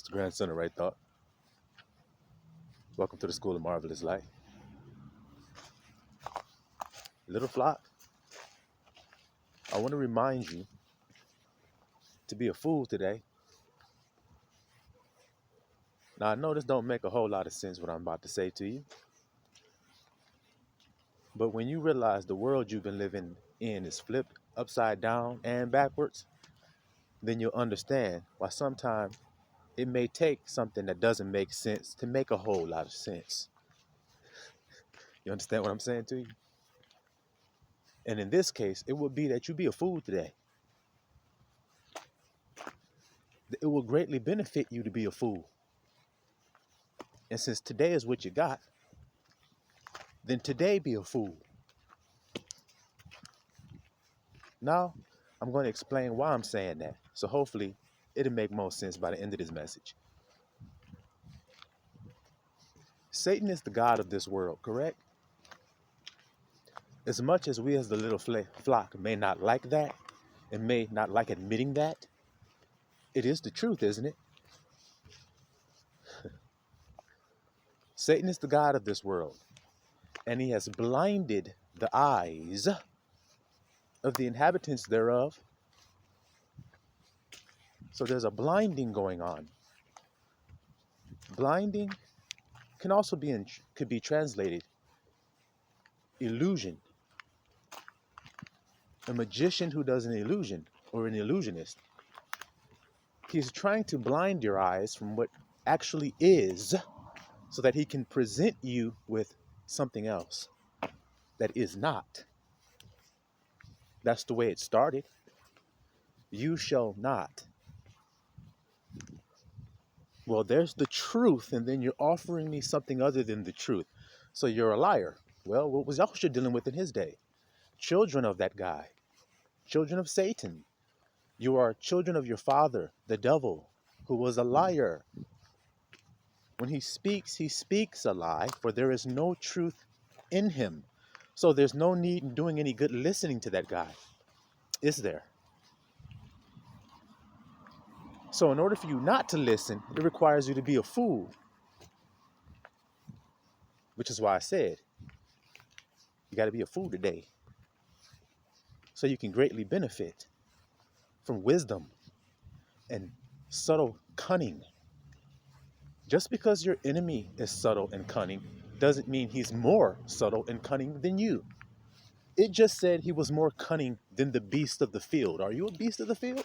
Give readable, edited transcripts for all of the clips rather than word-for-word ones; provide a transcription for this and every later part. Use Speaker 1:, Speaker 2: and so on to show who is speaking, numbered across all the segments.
Speaker 1: It's the grandson of Right Thought. Welcome to the School of Marvelous Light. Little flock, I want to remind you to be a fool today. Now, I know this don't make a whole lot of sense what I'm about to say to you, but when you realize the world you've been living in is flipped upside down and backwards, then you'll understand why sometimes it may take something that doesn't make sense to make a whole lot of sense. You understand what I'm saying to you? And in this case, it would be that you be a fool today. It will greatly benefit you to be a fool. And since today is what you got, then today be a fool. Now, I'm going to explain why I'm saying that. So hopefully, it'll make more sense by the end of this message. Satan is the god of this world, correct? As much as we as the little flock may not like that, and may not like admitting that, it is the truth, isn't it? Satan is the god of this world, and he has blinded the eyes of the inhabitants thereof. So there's a blinding going on. Blinding can also could be translated illusion. A magician who does an illusion, or an illusionist, he's trying to blind your eyes from what actually is, so that he can present you with something else that is not. That's the way it started. You shall not. Well, there's the truth, and then you're offering me something other than the truth. So you're a liar. Well, what was Yahushua dealing with in his day? Children of that guy. Children of Satan. You are children of your father, the devil, who was a liar. When he speaks a lie, for there is no truth in him. So there's no need in doing any good listening to that guy, is there? So in order for you not to listen, it requires you to be a fool. Which is why I said, you got to be a fool today. So you can greatly benefit from wisdom and subtle cunning. Just because your enemy is subtle and cunning doesn't mean he's more subtle and cunning than you. It just said he was more cunning than the beast of the field. Are you a beast of the field?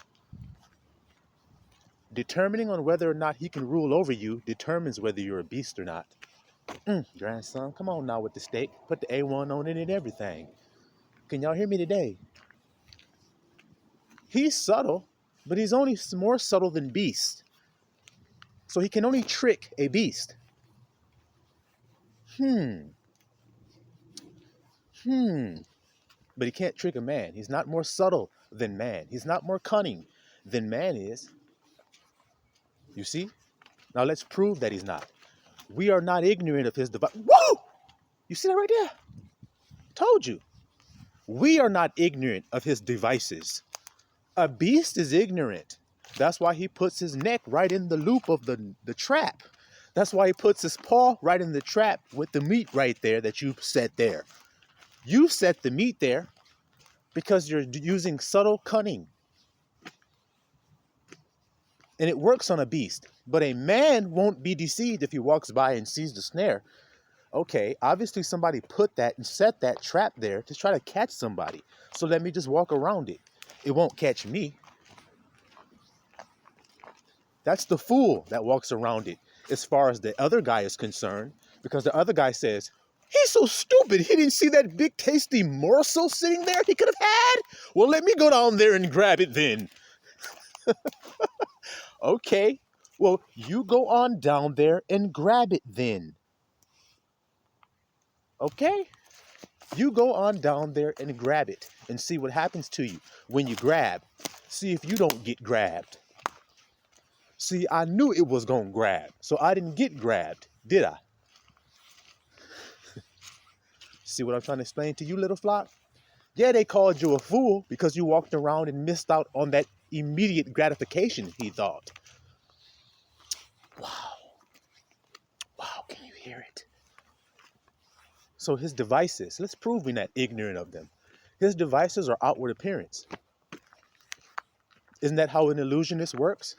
Speaker 1: Determining on whether or not he can rule over you determines whether you're a beast or not. Grandson, come on now with the steak. Put the A1 on it and everything. Can y'all hear me today? He's subtle, but he's only more subtle than beast. So he can only trick a beast. But he can't trick a man. He's not more subtle than man. He's not more cunning than man is. You see? Now let's prove that he's not. We are not ignorant of his device. Whoa! You see that right there? Told you. We are not ignorant of his devices. A beast is ignorant. That's why he puts his neck right in the loop of the trap. That's why he puts his paw right in the trap with the meat right there that you set there. You set the meat there because you're using subtle cunning. And it works on a beast. But a man won't be deceived if he walks by and sees the snare. Okay, obviously somebody put that and set that trap there to try to catch somebody. So let me just walk around it. It won't catch me. That's the fool that walks around it as far as the other guy is concerned. Because the other guy says, he's so stupid. He didn't see that big tasty morsel sitting there he could have had. Well, let me go down there and grab it then. Okay, well, you go on down there and grab it then. Okay? You go on down there and grab it and see what happens to you when you grab. See if you don't get grabbed. See, I knew it was going to grab, so I didn't get grabbed, did I? See what I'm trying to explain to you, little flock? Yeah, they called you a fool because you walked around and missed out on that immediate gratification, he thought. Wow. Wow, can you hear it? So his devices, let's prove we're not ignorant of them. His devices are outward appearance. Isn't that how an illusionist works?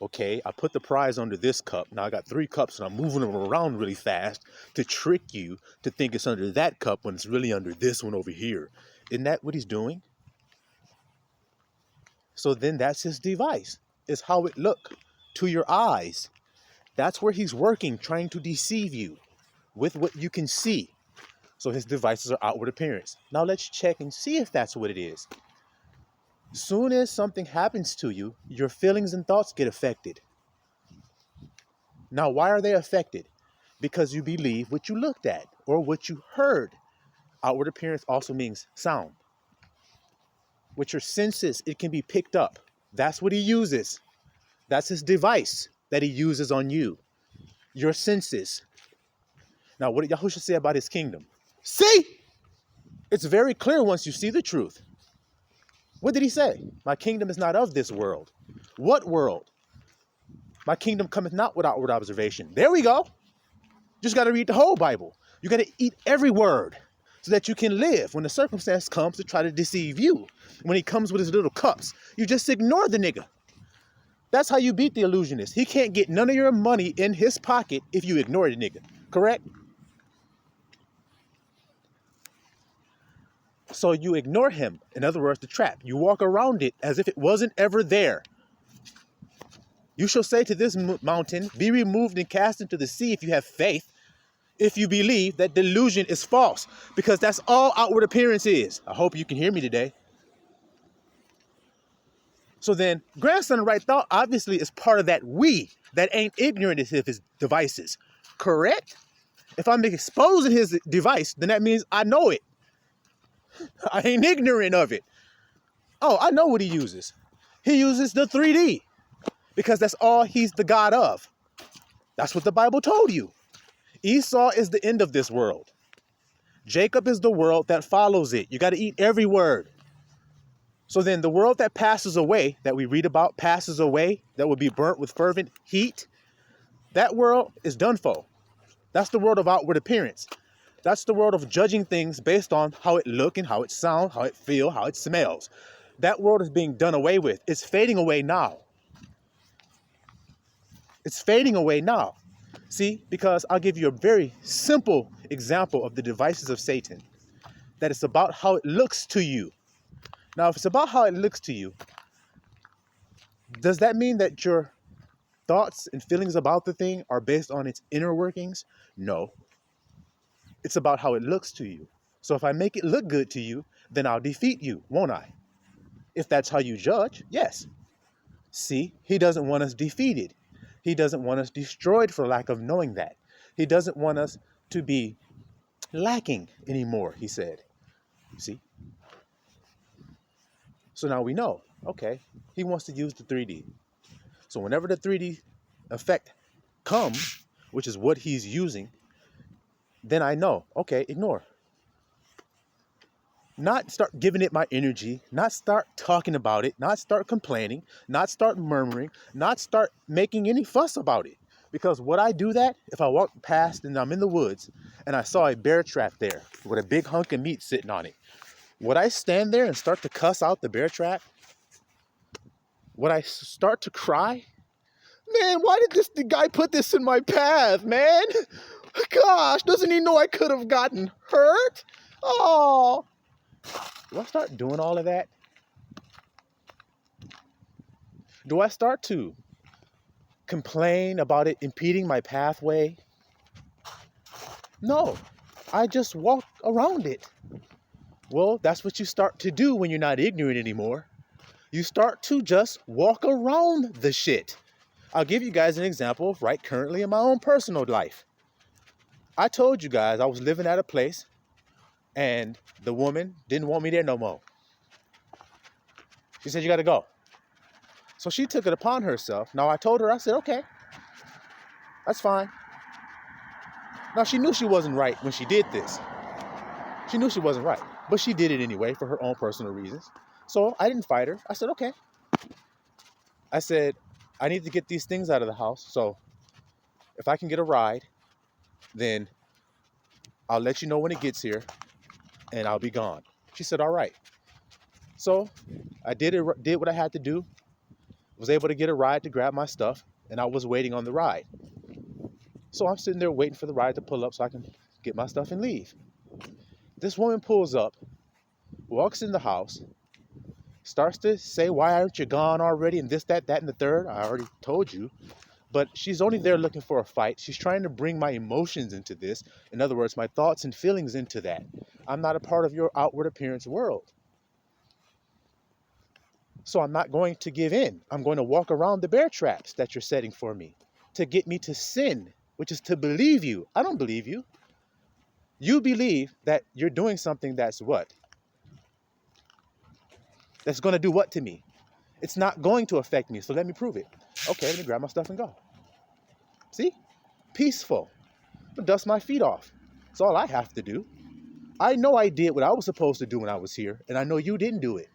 Speaker 1: Okay, I put the prize under this cup. Now I got 3 cups and I'm moving them around really fast to trick you to think it's under that cup when it's really under this one over here. Isn't that what he's doing? So then that's his device. It's how it look to your eyes. That's where he's working, trying to deceive you with what you can see. So his devices are outward appearance. Now let's check and see if that's what it is. Soon as something happens to you, your feelings and thoughts get affected. Now, why are they affected? Because you believe what you looked at or what you heard. Outward appearance also means sound. With your senses, it can be picked up. That's what he uses. That's his device that he uses on you. Your senses. Now, what did Yahushua say about his kingdom? See? It's very clear once you see the truth. What did he say? My kingdom is not of this world. What world? My kingdom cometh not with outward observation. There we go. Just got to read the whole Bible. You got to eat every word so that you can live when the circumstance comes to try to deceive you. When he comes with his little cups, you just ignore the nigga. That's how you beat the illusionist. He can't get none of your money in his pocket if you ignore the nigga. Correct? So you ignore him. In other words, the trap. You walk around it as if it wasn't ever there. You shall say to this mountain, be removed and cast into the sea if you have faith, if you believe that delusion is false, because that's all outward appearance is. I hope you can hear me today. So then, grandson of right thought obviously is part of that we that ain't ignorant of his devices. Correct? If I'm exposing his device, then that means I know it. I ain't ignorant of it. Oh, I know what he uses. He uses the 3D because that's all he's the God of. That's what the Bible told you. Esau is the end of this world. Jacob is the world that follows it. You got to eat every word. So then the world that passes away, that we read about, passes away, that will be burnt with fervent heat, that world is done for. That's the world of outward appearance. That's the world of judging things based on how it look and how it sound, how it feel, how it smells. That world is being done away with. It's fading away now. It's fading away now. See, because I'll give you a very simple example of the devices of Satan. That it's about how it looks to you. Now, if it's about how it looks to you, does that mean that your thoughts and feelings about the thing are based on its inner workings? No. It's about how it looks to you. So if I make it look good to you, then I'll defeat you, won't I? If that's how you judge, yes. See, he doesn't want us defeated. He doesn't want us destroyed for lack of knowing that. He doesn't want us to be lacking anymore, he said. See? So now we know, okay, he wants to use the 3D. So whenever the 3D effect comes, which is what he's using, then I know, okay, ignore. Not start giving it my energy, not start talking about it, not start complaining, not start murmuring, not start making any fuss about it. Because would I do that if I walked past and I'm in the woods and I saw a bear trap there with a big hunk of meat sitting on it? Would I stand there and start to cuss out the bear trap? Would I start to cry? Man, why did the guy put this in my path, man? Gosh, doesn't he know I could have gotten hurt? Oh. Do I start doing all of that? Do I start to complain about it impeding my pathway? No, I just walk around it. Well, that's what you start to do when you're not ignorant anymore. You start to just walk around the shit. I'll give you guys an example right currently in my own personal life. I told you guys I was living at a place and the woman didn't want me there no more. She said, you got to go. So she took it upon herself. Now I told her, I said, okay, that's fine. Now she knew she wasn't right when she did this. She knew she wasn't right, but she did it anyway for her own personal reasons. So I didn't fight her. I said, okay. I said, I need to get these things out of the house. So if I can get a ride, then I'll let you know when it gets here and I'll be gone. She said, all right. So I did what I had to do, was able to get a ride to grab my stuff, and I was waiting on the ride. So I'm sitting there waiting for the ride to pull up so I can get my stuff and leave. This woman pulls up, walks in the house, starts to say, why aren't you gone already? And this, that, and the third. I already told you. But she's only there looking for a fight. She's trying to bring my emotions into this. In other words, my thoughts and feelings into that. I'm not a part of your outward appearance world. So I'm not going to give in. I'm going to walk around the bear traps that you're setting for me to get me to sin, which is to believe you. I don't believe you. You believe that you're doing something that's what? That's going to do what to me? It's not going to affect me, so let me prove it. Okay, let me grab my stuff and go. See? Peaceful. But dust my feet off. That's all I have to do. I know I did what I was supposed to do when I was here, and I know you didn't do it.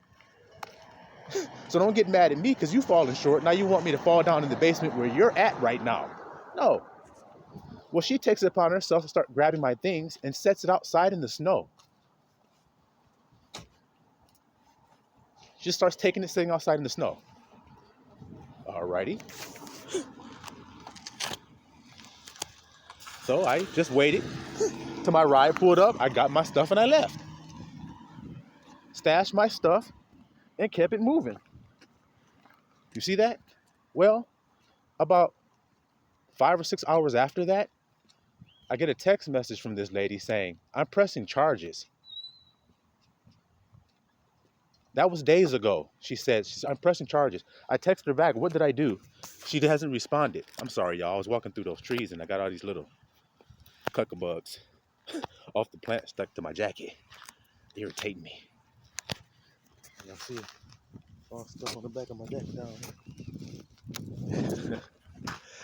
Speaker 1: So don't get mad at me because you've fallen short. Now you want me to fall down in the basement where you're at right now. No. Well, she takes it upon herself to start grabbing my things and sets it outside in the snow. She just starts taking this thing outside in the snow. Alrighty. So I just waited till my ride pulled up. I got my stuff and I left. Stashed my stuff and kept it moving. You see that? Well, about 5 or 6 hours after that, I get a text message from this lady saying, I'm pressing charges. That was days ago. She said, I'm pressing charges. I texted her back, what did I do? She hasn't responded. I'm sorry, y'all. I was walking through those trees and I got all these little cuckabugs off the plant stuck to my jacket. Irritating me. Y'all see it? All stuff on the back of my jacket down here.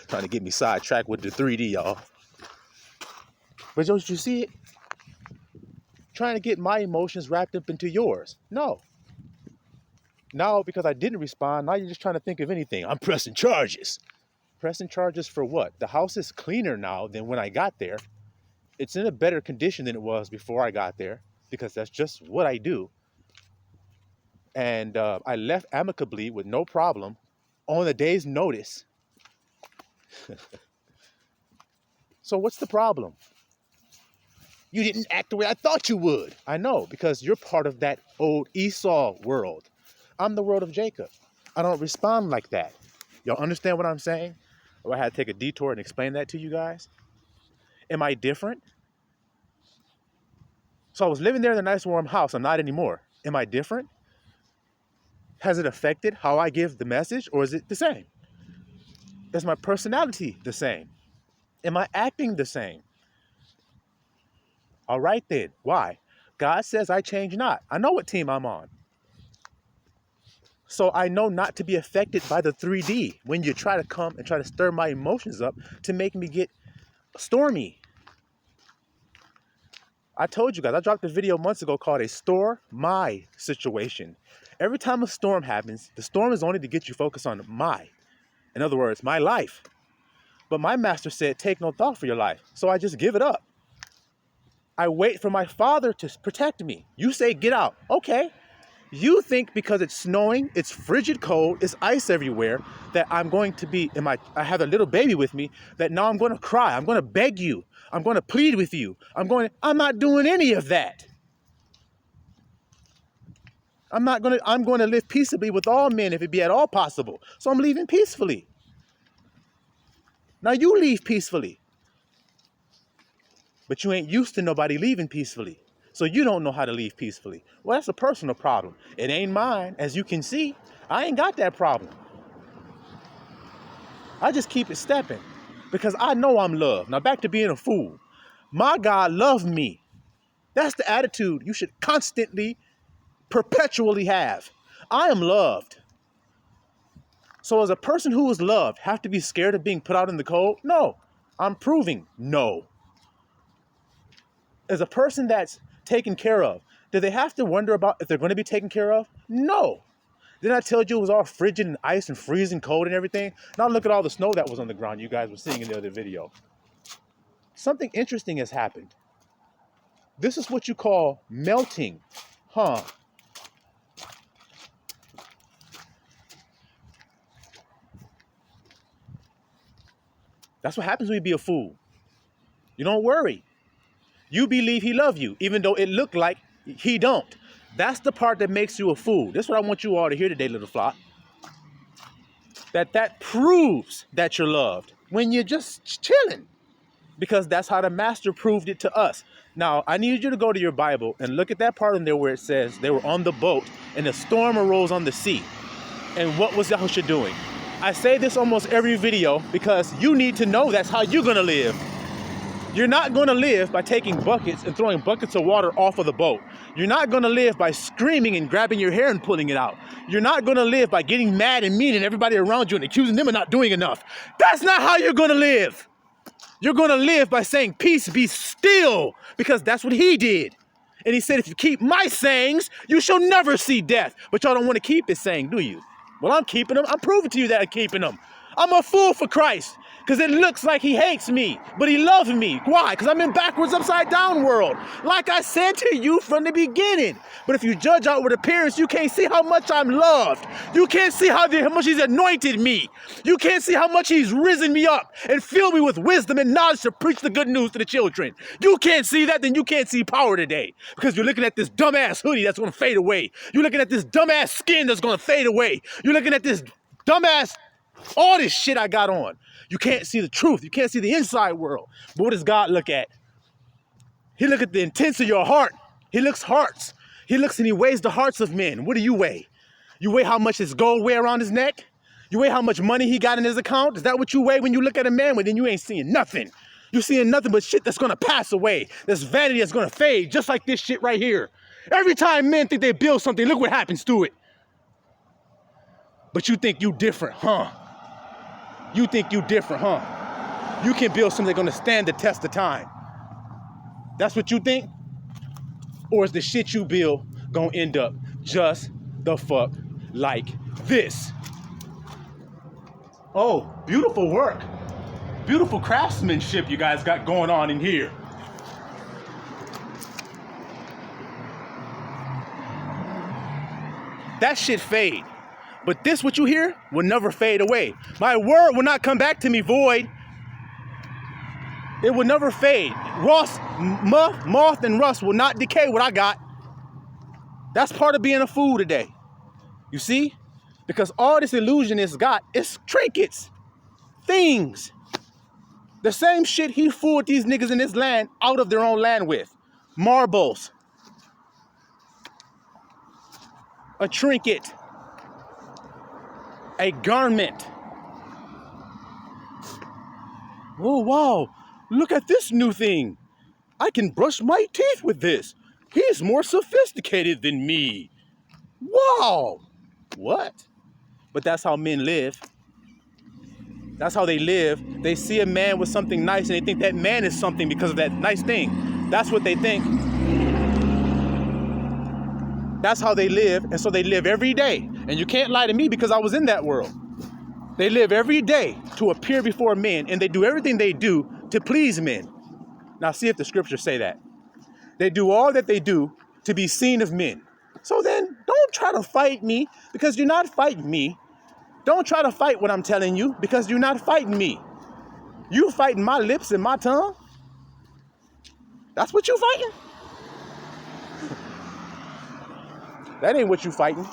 Speaker 1: Trying to get me sidetracked with the 3D, y'all. But don't you see it? Trying to get my emotions wrapped up into yours. No. Now, because I didn't respond, now you're just trying to think of anything. I'm pressing charges. Pressing charges for what? The house is cleaner now than when I got there. It's in a better condition than it was before I got there, because that's just what I do. And I left amicably with no problem on a day's notice. So what's the problem? You didn't act the way I thought you would. I know, because you're part of that old Esau world. I'm the world of Jacob. I don't respond like that. Y'all understand what I'm saying? Or I had to take a detour and explain that to you guys? Am I different? So I was living there in a nice warm house. I'm not anymore. Am I different? Has it affected how I give the message, or is it the same? Is my personality the same? Am I acting the same? All right then. Why? God says I change not. I know what team I'm on. So I know not to be affected by the 3D when you try to come and try to stir my emotions up to make me get stormy. I told you guys, I dropped a video months ago called a Store My Situation. Every time a storm happens, the storm is only to get you focused on my. In other words, my life. But my master said, take no thought for your life. So I just give it up. I wait for my father to protect me. You say, get out. Okay. You think because it's snowing, it's frigid cold, it's ice everywhere, that I'm going to be, I have a little baby with me, that now I'm going to cry. I'm going to beg you. I'm going to plead with you. I'm not doing any of that. I'm going to live peaceably with all men if it be at all possible. So I'm leaving peacefully. Now you leave peacefully. But you ain't used to nobody leaving peacefully. So you don't know how to leave peacefully. Well, that's a personal problem. It ain't mine. As you can see, I ain't got that problem. I just keep it stepping because I know I'm loved. Now back to being a fool. My God loved me. That's the attitude you should constantly, perpetually have. I am loved. So as a person who is loved, have to be scared of being put out in the cold? No. I'm proving no. As a person that's taken care of, do they have to wonder about if they're going to be taken care of? No. Didn't I tell you it was all frigid and ice and freezing cold and everything? Now look at all the snow that was on the ground you guys were seeing in the other video. Something interesting has happened. This is what you call melting, huh? That's what happens when you be a fool. You don't worry. You believe he love you, even though it looked like he don't. That's the part that makes you a fool. This is what I want you all to hear today, little flock. That proves that you're loved when you're just chilling. Because that's how the master proved it to us. Now, I need you to go to your Bible and look at that part in there where it says they were on the boat and a storm arose on the sea. And what was Yahusha doing? I say this almost every video because you need to know that's how you're going to live. You're not going to live by taking buckets and throwing buckets of water off of the boat. You're not going to live by screaming and grabbing your hair and pulling it out. You're not going to live by getting mad and mean and everybody around you and accusing them of not doing enough. That's not how you're going to live. You're going to live by saying, peace, be still, because that's what he did. And he said, if you keep my sayings, you shall never see death. But y'all don't want to keep his saying, do you? Well, I'm keeping them. I'm proving to you that I'm keeping them. I'm a fool for Christ because it looks like he hates me, but he loves me. Why? Because I'm in backwards, upside down world. Like I said to you from the beginning. But if you judge outward appearance, you can't see how much I'm loved. You can't see how much he's anointed me. You can't see how much he's risen me up and filled me with wisdom and knowledge to preach the good news to the children. You can't see that, then you can't see power today because you're looking at this dumbass hoodie that's going to fade away. You're looking at this dumbass skin that's going to fade away. You're looking at this dumbass, all this shit I got on. You can't see the truth. You can't see the inside world. But what does God look at? He looks at the intents of your heart. He looks hearts. He looks and he weighs the hearts of men. What do you weigh? You weigh how much his gold weigh around his neck? You weigh how much money he got in his account? Is that what you weigh when you look at a man? Well, then you ain't seeing nothing. You're seeing nothing but shit that's going to pass away. This vanity that's going to fade, just like this shit right here. Every time men think they build something, look what happens to it. But you think you different, huh? You think you different, huh? You can build something that's going to stand the test of time. That's what you think? Or is the shit you build going to end up just the fuck like this? Oh, beautiful work. Beautiful craftsmanship you guys got going on in here. That shit fade. But this, what you hear, will never fade away. My word will not come back to me void. It will never fade. Moth and rust will not decay what I got. That's part of being a fool today. You see? Because all this illusionist got is trinkets, things. The same shit he fooled these niggas in this land out of their own land with. Marbles. A trinket. A garment. Oh, wow. Look at this new thing. I can brush my teeth with this. He's more sophisticated than me. Wow. What? But that's how men live. That's how they live. They see a man with something nice and they think that man is something because of that nice thing. That's what they think. That's how they live, and so they live every day. And you can't lie to me because I was in that world. They live every day to appear before men, and they do everything they do to please men. Now see if the scriptures say that. They do all that they do to be seen of men. So then don't try to fight me because you're not fighting me. Don't try to fight what I'm telling you because you're not fighting me. You fighting my lips and my tongue? That's what you fighting? That ain't what you fighting.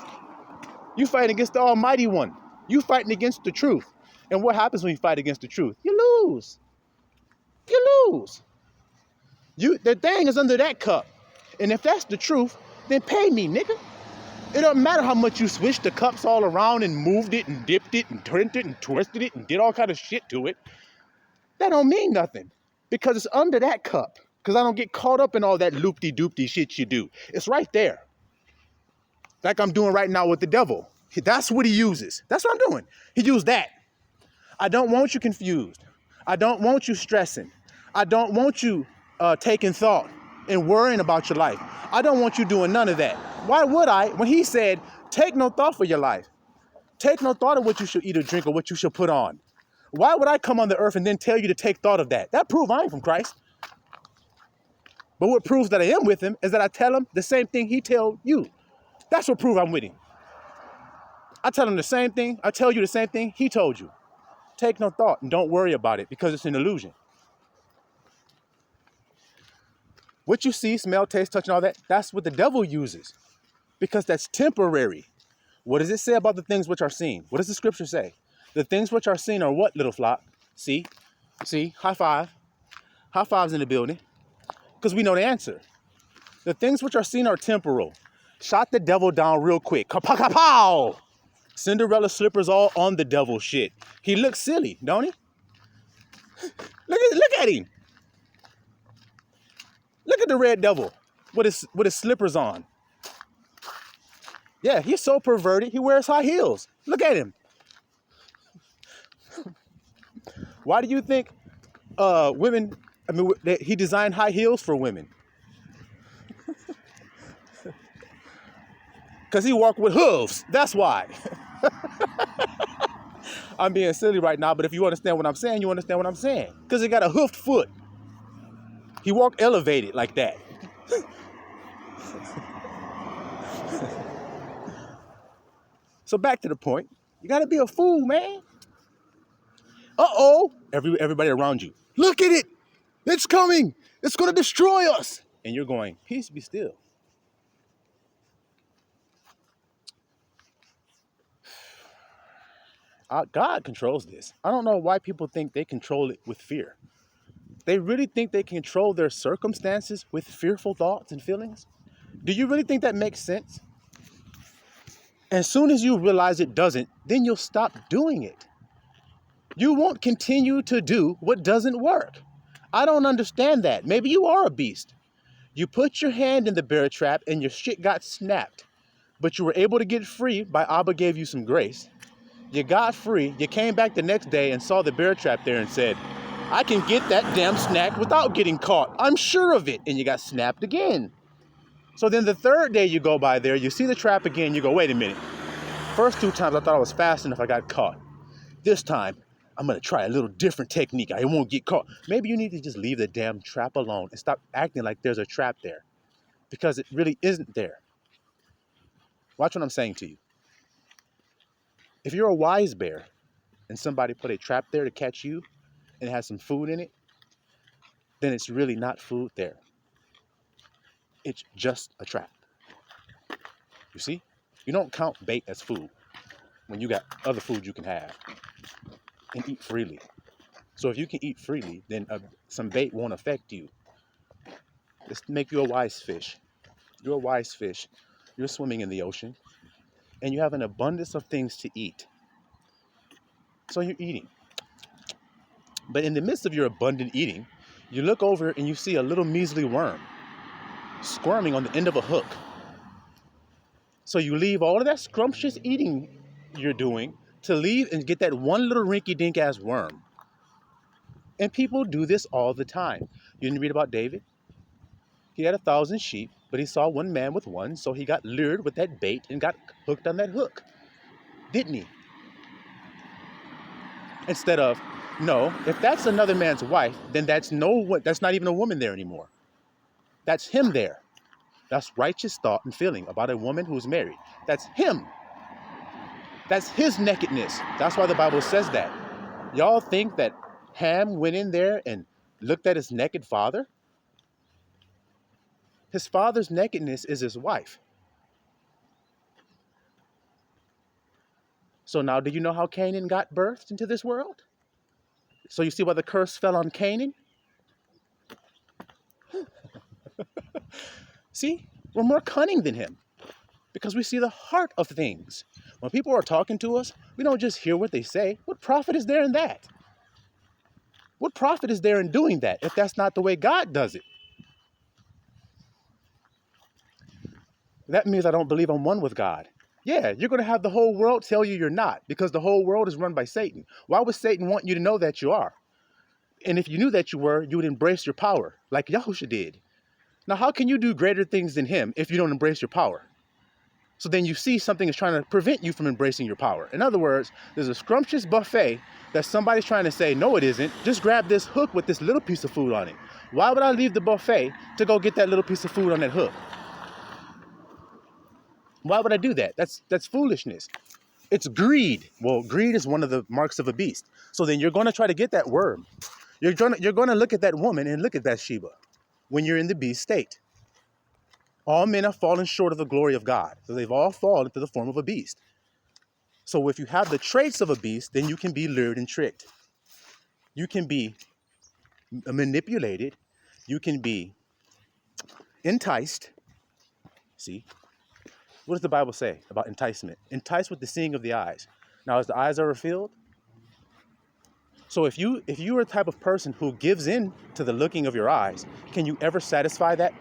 Speaker 1: You fighting against the Almighty One. You fighting against the truth. And what happens when you fight against the truth? You lose. You lose. The thing is under that cup. And if that's the truth, then pay me, nigga. It don't matter how much you switched the cups all around and moved it and dipped it and turned it and twisted it and did all kind of shit to it. That don't mean nothing because it's under that cup. Because I don't get caught up in all that loopty-doopty shit you do. It's right there. Like I'm doing right now with the devil. That's what he uses. That's what I'm doing. He used that. I don't want you confused. I don't want you stressing. I don't want you taking thought and worrying about your life. I don't want you doing none of that. Why would I? When he said, Take no thought for your life. Take no thought of what you should eat or drink or what you should put on. Why would I come on the earth and then tell you to take thought of that? That proves I ain't from Christ. But what proves that I am with him is that I tell him the same thing he tell you. That's what proves I'm with him. I tell him the same thing. I tell you the same thing he told you. Take no thought and don't worry about it because it's an illusion. What you see, smell, taste, touch, and all that, that's what the devil uses because that's temporary. What does it say about the things which are seen? What does the scripture say? The things which are seen are what, little flock? See? High five. High fives in the building because we know the answer. The things which are seen are temporal. Shot the devil down real quick. Kapow! Cinderella slippers all on the devil shit. He looks silly, don't he? Look at him. Look at the red devil with his slippers on. Yeah, he's so perverted. He wears high heels. Look at him. Why do you think he designed high heels for women? Because he walked with hooves. That's why. I'm being silly right now, but if you understand what I'm saying, you understand what I'm saying. Because he got a hoofed foot. He walked elevated like that. So back to the point. You got to be a fool, man. Uh-oh. Everybody around you. Look at it. It's coming. It's going to destroy us. And you're going, peace be still. God controls this. I don't know why people think they control it with fear. They really think they control their circumstances with fearful thoughts and feelings? Do you really think that makes sense? As soon as you realize it doesn't, then you'll stop doing it. You won't continue to do what doesn't work. I don't understand that. Maybe you are a beast. You put your hand in the bear trap and your shit got snapped. But you were able to get free by Abba gave you some grace. You got free, you came back the next day and saw the bear trap there and said, I can get that damn snack without getting caught. I'm sure of it. And you got snapped again. So then the third day you go by there, you see the trap again, you go, wait a minute. First 2 times I thought I was fast enough, I got caught. This time, I'm going to try a little different technique. I won't get caught. Maybe you need to just leave the damn trap alone and stop acting like there's a trap there. Because it really isn't there. Watch what I'm saying to you. If you're a wise bear and somebody put a trap there to catch you and it has some food in it, then it's really not food there. It's just a trap. You see? You don't count bait as food when you got other food you can have and eat freely. So if you can eat freely, then some bait won't affect you. Let's make you a wise fish. You're a wise fish. You're swimming in the ocean. And you have an abundance of things to eat. So you're eating. But in the midst of your abundant eating, you look over and you see a little measly worm squirming on the end of a hook. So you leave all of that scrumptious eating you're doing to leave and get that one little rinky-dink ass worm. And people do this all the time. You didn't read about David? He had 1,000 sheep, but he saw one man with one, so he got lured with that bait and got hooked on that hook. Didn't he? Instead of, no, if that's another man's wife, then that's not even a woman there anymore. That's him there. That's righteous thought and feeling about a woman who's married. That's him. That's his nakedness. That's why the Bible says that. Y'all think that Ham went in there and looked at his naked father? His father's nakedness is his wife. So now, do you know how Canaan got birthed into this world? So you see why the curse fell on Canaan? See, we're more cunning than him because we see the heart of things. When people are talking to us, we don't just hear what they say. What profit is there in that? What profit is there in doing that if that's not the way God does it? That means I don't believe I'm one with God. Yeah, you're going to have the whole world tell you you're not because the whole world is run by Satan. Why would Satan want you to know that you are? And if you knew that you were, you would embrace your power like Yahusha did. Now, how can you do greater things than him if you don't embrace your power? So then you see something is trying to prevent you from embracing your power. In other words, there's a scrumptious buffet that somebody's trying to say, no, it isn't. Just grab this hook with this little piece of food on it. Why would I leave the buffet to go get that little piece of food on that hook? Why would I do that? That's foolishness. It's greed. Well, greed is one of the marks of a beast. So then you're going to try to get that worm. You're going to look at that woman and look at Bathsheba when you're in the beast state. All men have fallen short of the glory of God. So they've all fallen into the form of a beast. So if you have the traits of a beast, then you can be lured and tricked. You can be manipulated. You can be enticed. See? What does the Bible say about enticement? Enticed with the seeing of the eyes. Now, as the eyes are revealed. So if you are the type of person who gives in to the looking of your eyes, can you ever satisfy that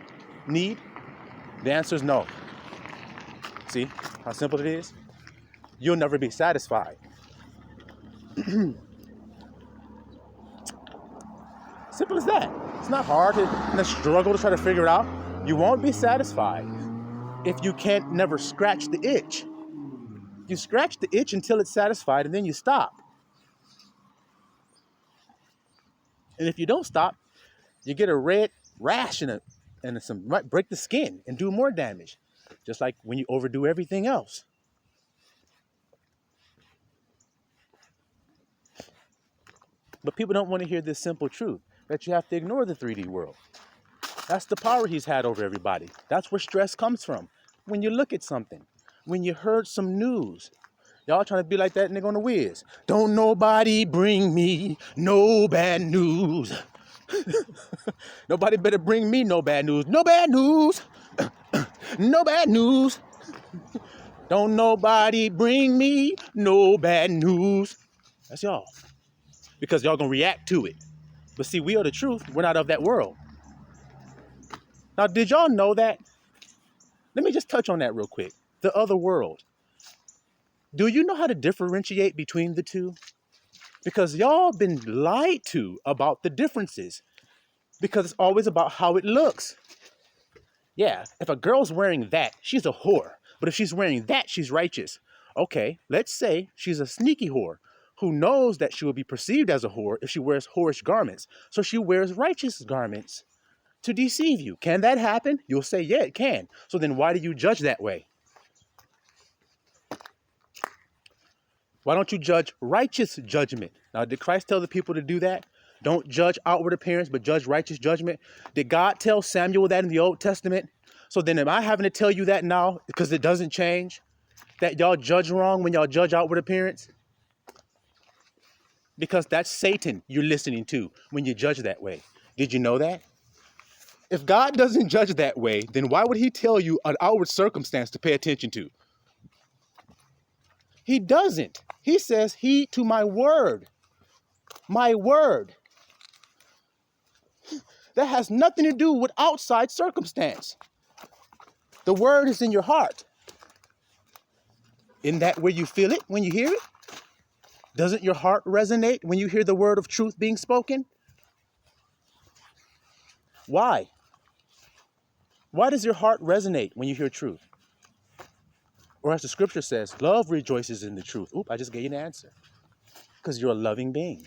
Speaker 1: need? The answer is no. See how simple it is? You'll never be satisfied. Simple as that. It's not hard to struggle to try to figure it out. You won't be satisfied if you can't never scratch the itch. You scratch the itch until it's satisfied, and then you stop. And if you don't stop, you get a red rash and some might break the skin and do more damage. Just like when you overdo everything else. But people don't want to hear this simple truth that you have to ignore the 3D world. That's the power he's had over everybody. That's where stress comes from. When you look at something, when you heard some news, y'all trying to be like that nigga on the Wiz. Don't nobody bring me no bad news. Nobody better bring me no bad news. No bad news. No bad news. Don't nobody bring me no bad news. That's y'all. Because y'all gonna react to it. But see, we are the truth. We're not of that world. Now, did y'all know that? Let me just touch on that real quick. The other world. Do you know how to differentiate between the two? Because y'all been lied to about the differences. Because it's always about how it looks. Yeah, if a girl's wearing that, she's a whore. But if she's wearing that, she's righteous. Okay, let's say she's a sneaky whore who knows that she will be perceived as a whore if she wears whorish garments. So she wears righteous garments to deceive you. Can that happen? You'll say, yeah, it can. So then why do you judge that way? Why don't you judge righteous judgment? Now, did Christ tell the people to do that? Don't judge outward appearance, but judge righteous judgment. Did God tell Samuel that in the Old Testament? So then am I having to tell you that now because it doesn't change? That y'all judge wrong when y'all judge outward appearance? Because that's Satan you're listening to when you judge that way. Did you know that? If God doesn't judge that way, then why would he tell you an outward circumstance to pay attention to? He doesn't. He says, heed to my word. My word. That has nothing to do with outside circumstance. The word is in your heart. Isn't that where you feel it when you hear it? Doesn't your heart resonate when you hear the word of truth being spoken? Why? Why does your heart resonate when you hear truth? Or as the scripture says, love rejoices in the truth. Oop, I just gave you an answer. Because you're a loving being.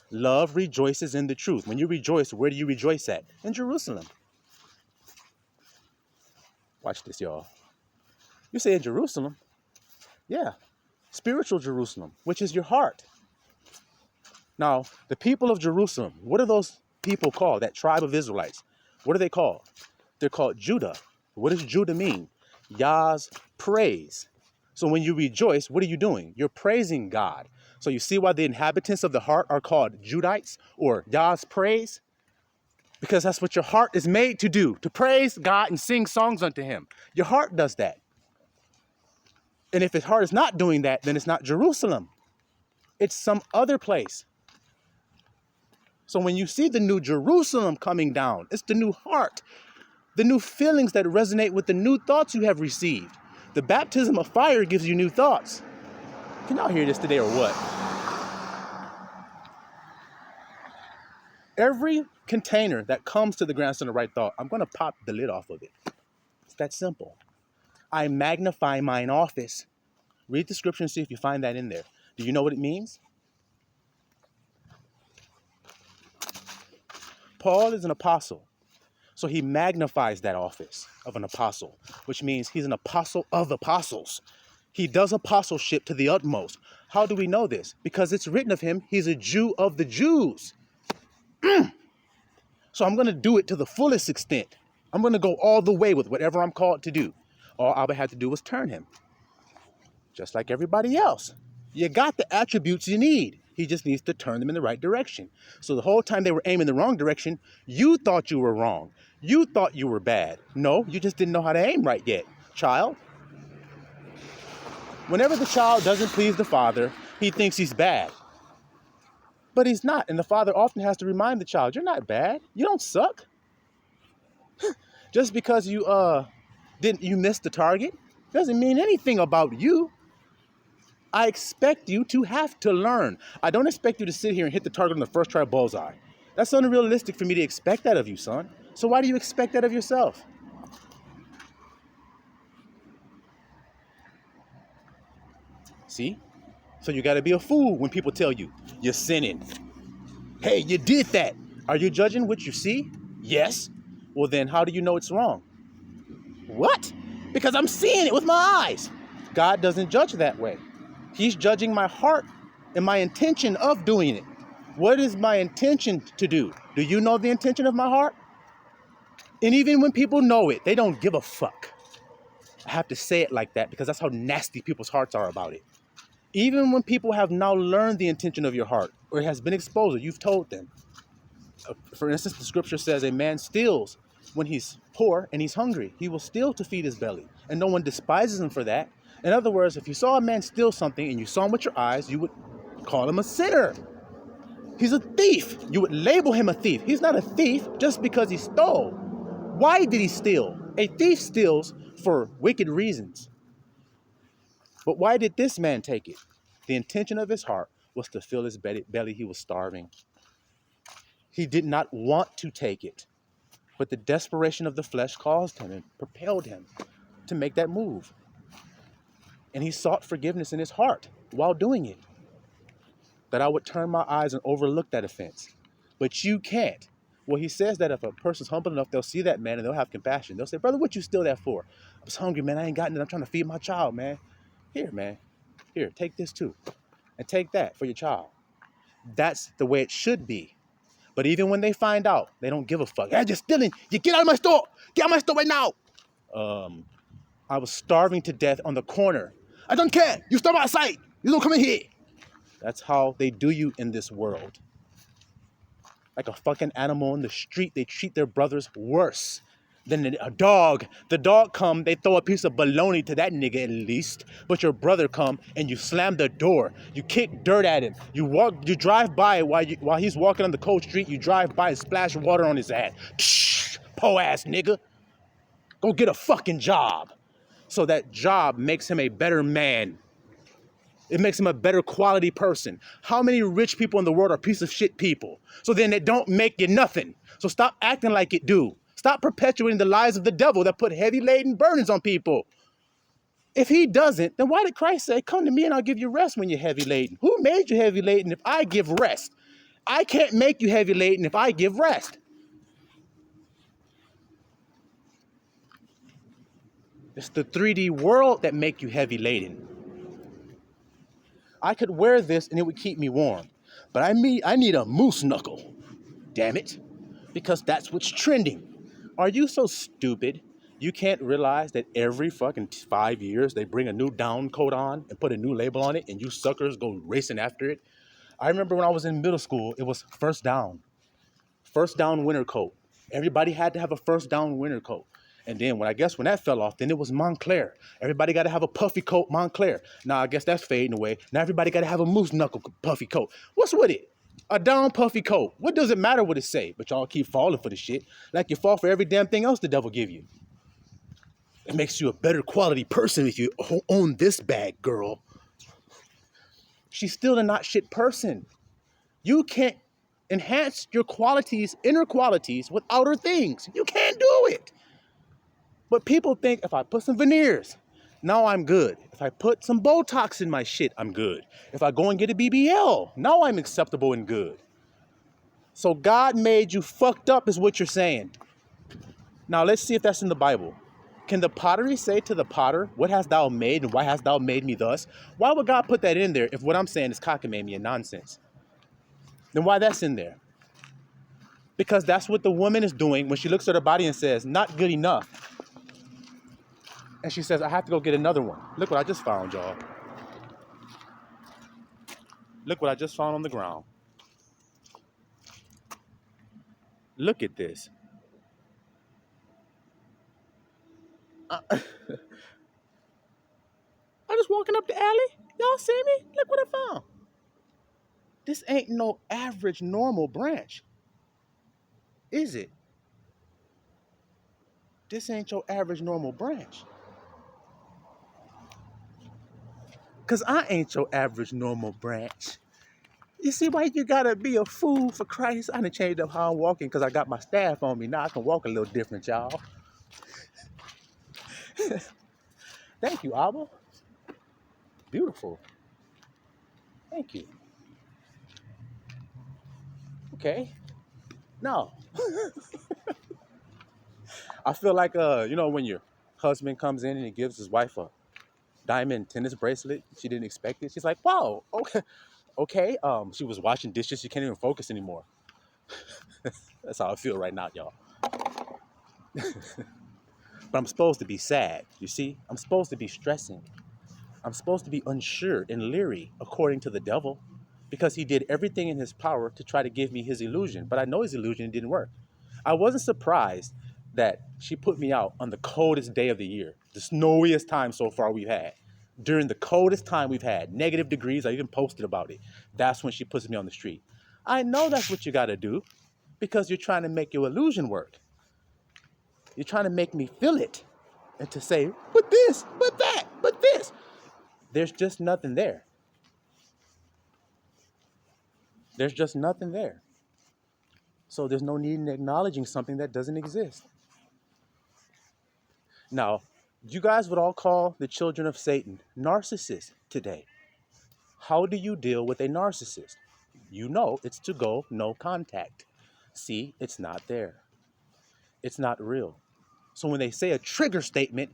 Speaker 1: Love rejoices in the truth. When you rejoice, where do you rejoice at? In Jerusalem. Watch this, y'all. You say in Jerusalem? Yeah. Spiritual Jerusalem, which is your heart. Now, the people of Jerusalem, what are those people called? That tribe of Israelites. What are they called? They're called Judah. What does Judah mean? Yah's praise. So when you rejoice, what are you doing? You're praising God. So you see why the inhabitants of the heart are called Judites or Yah's praise? Because that's what your heart is made to do, to praise God and sing songs unto him. Your heart does that. And if his heart is not doing that, then it's not Jerusalem. It's some other place. So when you see the new Jerusalem coming down, it's the new heart, the new feelings that resonate with the new thoughts you have received. The baptism of fire gives you new thoughts. Can y'all hear this today or what? Every container that comes to the grandson of right thought, I'm going to pop the lid off of it. It's that simple. I magnify mine office. Read the scripture and see if you find that in there. Do you know what it means? Paul is an apostle. So he magnifies that office of an apostle, which means he's an apostle of apostles. He does apostleship to the utmost. How do we know this? Because it's written of him, he's a Jew of the Jews. So I'm going to do it to the fullest extent. I'm going to go all the way with whatever I'm called to do. All I would have to do was turn him. Just like everybody else. You got the attributes you need. He just needs to turn them in the right direction. So the whole time they were aiming the wrong direction, you thought you were wrong. You thought you were bad. No, you just didn't know how to aim right yet, child. Whenever the child doesn't please the father, he thinks he's bad. But he's not. And the father often has to remind the child, you're not bad. You don't suck. Just because you missed the target doesn't mean anything about you. I expect you to have to learn. I don't expect you to sit here and hit the target on the first try bullseye. That's unrealistic for me to expect that of you, son. So why do you expect that of yourself? See? So you got to be a fool when people tell you you're sinning. Hey, you did that. Are you judging what you see? Yes. Well, then how do you know it's wrong? What? Because I'm seeing it with my eyes. God doesn't judge that way. He's judging my heart and my intention of doing it. What is my intention to do? Do you know the intention of my heart? And even when people know it, they don't give a fuck. I have to say it like that because that's how nasty people's hearts are about it. Even when people have now learned the intention of your heart, or it has been exposed, or you've told them. For instance, the scripture says a man steals when he's poor and he's hungry. He will steal to feed his belly, and no one despises him for that. In other words, if you saw a man steal something and you saw him with your eyes, you would call him a sinner. He's a thief. You would label him a thief. He's not a thief just because he stole. Why did he steal? A thief steals for wicked reasons. But why did this man take it? The intention of his heart was to fill his belly. He was starving. He did not want to take it. But the desperation of the flesh caused him and propelled him to make that move. And he sought forgiveness in his heart while doing it. That I would turn my eyes and overlook that offense. But you can't. Well, he says that if a person's humble enough, they'll see that man and they'll have compassion. They'll say, brother, what you steal that for? I was hungry, man. I ain't got nothing. I'm trying to feed my child, man. Here, man. Here, take this too. And take that for your child. That's the way it should be. But even when they find out, they don't give a fuck. Hey, you're stealing. You get out of my store. Get out of my store right now. I was starving to death on the corner. I don't care. You starve outside. You don't come in here. That's how they do you in this world. Like a fucking animal in the street, they treat their brothers worse than a dog. The dog come, they throw a piece of bologna to that nigga at least. But your brother come and you slam the door. You kick dirt at him. You drive by while he's walking on the cold street. You drive by and splash water on his head. Po ass nigga. Go get a fucking job. So that job makes him a better man. It makes him a better quality person. How many rich people in the world are piece of shit people? So then it don't make you nothing. So stop acting like it do. Stop perpetuating the lies of the devil that put heavy laden burdens on people. If he doesn't, then why did Christ say, come to me and I'll give you rest when you're heavy laden? Who made you heavy laden if I give rest? I can't make you heavy laden if I give rest. It's the 3D world that make you heavy laden. I could wear this and it would keep me warm. But I need a moose knuckle. Damn it. Because that's what's trending. Are you so stupid you can't realize that every fucking 5 years they bring a new down coat on and put a new label on it and you suckers go racing after it? I remember when I was in middle school, it was first down. First down winter coat. Everybody had to have a first down winter coat. And then when that fell off, then it was Montclair. Everybody got to have a puffy coat Montclair. Now I guess that's fading away. Now everybody got to have a moose knuckle puffy coat. What's with it? A down puffy coat. What does it matter what it say? But y'all keep falling for the shit. Like you fall for every damn thing else the devil give you. It makes you a better quality person if you own this bag, girl. She's still a not shit person. You can't enhance your qualities, inner qualities, with outer things. You can't do it. But people think if I put some veneers, now I'm good. If I put some Botox in my shit, I'm good. If I go and get a BBL, now I'm acceptable and good. So God made you fucked up is what you're saying. Now let's see if that's in the Bible. Can the pottery say to the potter, what hast thou made and why hast thou made me thus? Why would God put that in there if what I'm saying is cockamamie and nonsense? Then why that's in there? Because that's what the woman is doing when she looks at her body and says, not good enough. And she says, I have to go get another one. Look what I just found, y'all. Look what I just found on the ground. Look at this. I'm just walking up the alley. Y'all see me? Look what I found. This ain't no average normal branch, is it? This ain't your average normal branch. Because I ain't your average normal branch. You see why you gotta be a fool for Christ? I done changed up how I'm walking because I got my staff on me. Now I can walk a little different, y'all. Thank you, Abba. Beautiful. Thank you. Okay. No. I feel like, when your husband comes in and he gives his wife a diamond tennis bracelet, she didn't expect it. She's like, wow, okay. Okay. She was washing dishes. She can't even focus anymore. That's how I feel right now, y'all. But I'm supposed to be sad, you see? I'm supposed to be stressing. I'm supposed to be unsure and leery, according to the devil, because he did everything in his power to try to give me his illusion. But I know his illusion didn't work. I wasn't surprised that she put me out on the coldest day of the year, the snowiest time so far we've had. During the coldest time we've had, negative degrees, I even posted about it. That's when she puts me on the street. I know that's what you got to do because you're trying to make your illusion work. You're trying to make me feel it and to say, but this, but that, but this. There's just nothing there. There's just nothing there. So there's no need in acknowledging something that doesn't exist. Now, you guys would all call the children of Satan narcissists today. How do you deal with a narcissist? You know it's to go no contact. See, it's not there. It's not real. So when they say a trigger statement,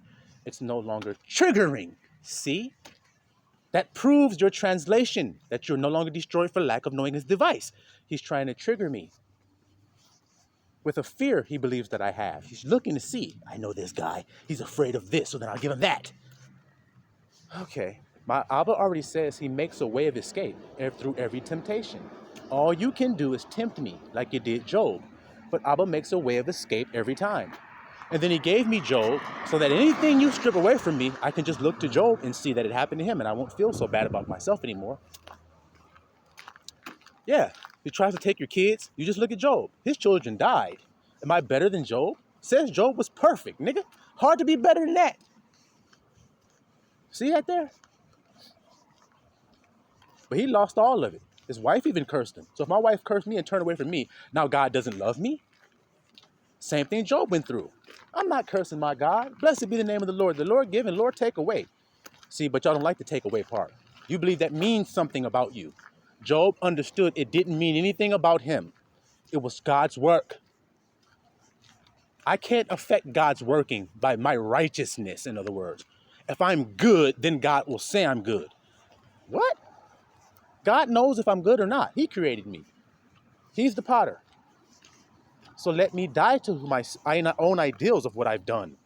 Speaker 1: it's no longer triggering. See? That proves your translation, that you're no longer destroyed for lack of knowing his device. He's trying to trigger me with a fear he believes that I have. He's looking to see, I know this guy. He's afraid of this, so then I'll give him that. Okay, my Abba already says he makes a way of escape through every temptation. All you can do is tempt me like you did Job. But Abba makes a way of escape every time. And then he gave me Job so that anything you strip away from me, I can just look to Job and see that it happened to him and I won't feel so bad about myself anymore. Yeah, he tries to take your kids. You just look at Job. His children died. Am I better than Job? Says Job was perfect, nigga. Hard to be better than that. See that there? But he lost all of it. His wife even cursed him. So if my wife cursed me and turned away from me, now God doesn't love me? Same thing Job went through. I'm not cursing my God. Blessed be the name of the Lord. The Lord give and Lord take away. See, but y'all don't like the take away part. You believe that means something about you. Job understood it didn't mean anything about him. It was God's work. I can't affect God's working by my righteousness, in other words. If I'm good, then God will say I'm good. What? God knows if I'm good or not. He created me. He's the potter. So let me die to my own ideals of what I've done.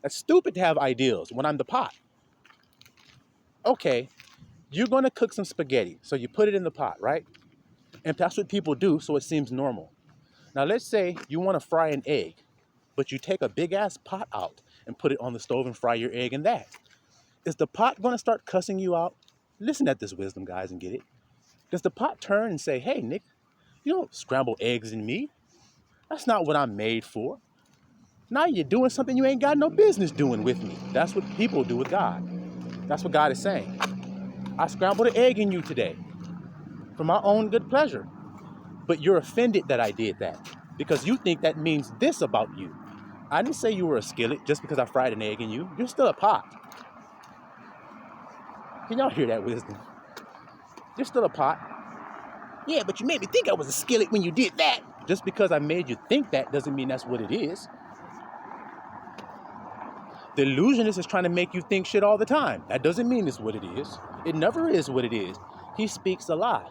Speaker 1: That's stupid to have ideals when I'm the pot. Okay, you're going to cook some spaghetti. So you put it in the pot, right? And that's what people do, so it seems normal. Now let's say you want to fry an egg, but you take a big ass pot out and put it on the stove and fry your egg in that. Is the pot going to start cussing you out? Listen at this wisdom, guys, and get it. Does the pot turn and say, hey, Nick, you don't scramble eggs in me. That's not what I'm made for. Now you're doing something you ain't got no business doing with me. That's what people do with God. That's what God is saying. I scrambled an egg in you today for my own good pleasure. But you're offended that I did that because you think that means this about you. I didn't say you were a skillet just because I fried an egg in you. You're still a pot. Can y'all hear that wisdom? You're still a pot. Yeah, but you made me think I was a skillet when you did that. Just because I made you think that doesn't mean that's what it is. The illusionist is trying to make you think shit all the time. That doesn't mean it's what it is. It never is what it is. He speaks a lie.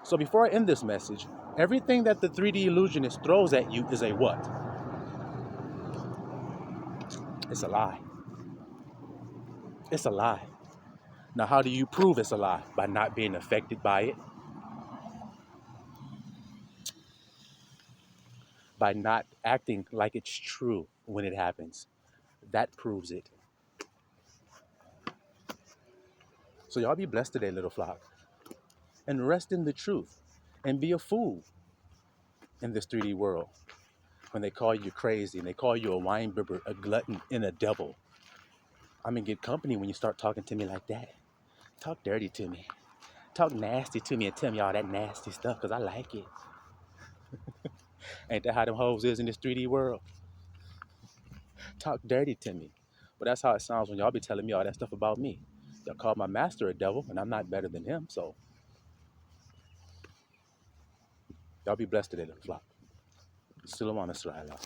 Speaker 1: So before I end this message, everything that the 3D illusionist throws at you is a what? It's a lie. It's a lie. Now, how do you prove it's a lie? By not being affected by it. By not acting like it's true when it happens. That proves it. So y'all be blessed today, little flock. And rest in the truth. And be a fool in this 3D world. When they call you crazy and they call you a wine bibber, a glutton, and a devil. I'm in good company when you start talking to me like that. Talk dirty to me. Talk nasty to me and tell me all that nasty stuff because I like it. Ain't that how them hoes is in this 3D world? Talk dirty to me. But that's how it sounds when y'all be telling me all that stuff about me. Y'all call my master a devil and I'm not better than him. So y'all be blessed today, little flock. Still on Israel.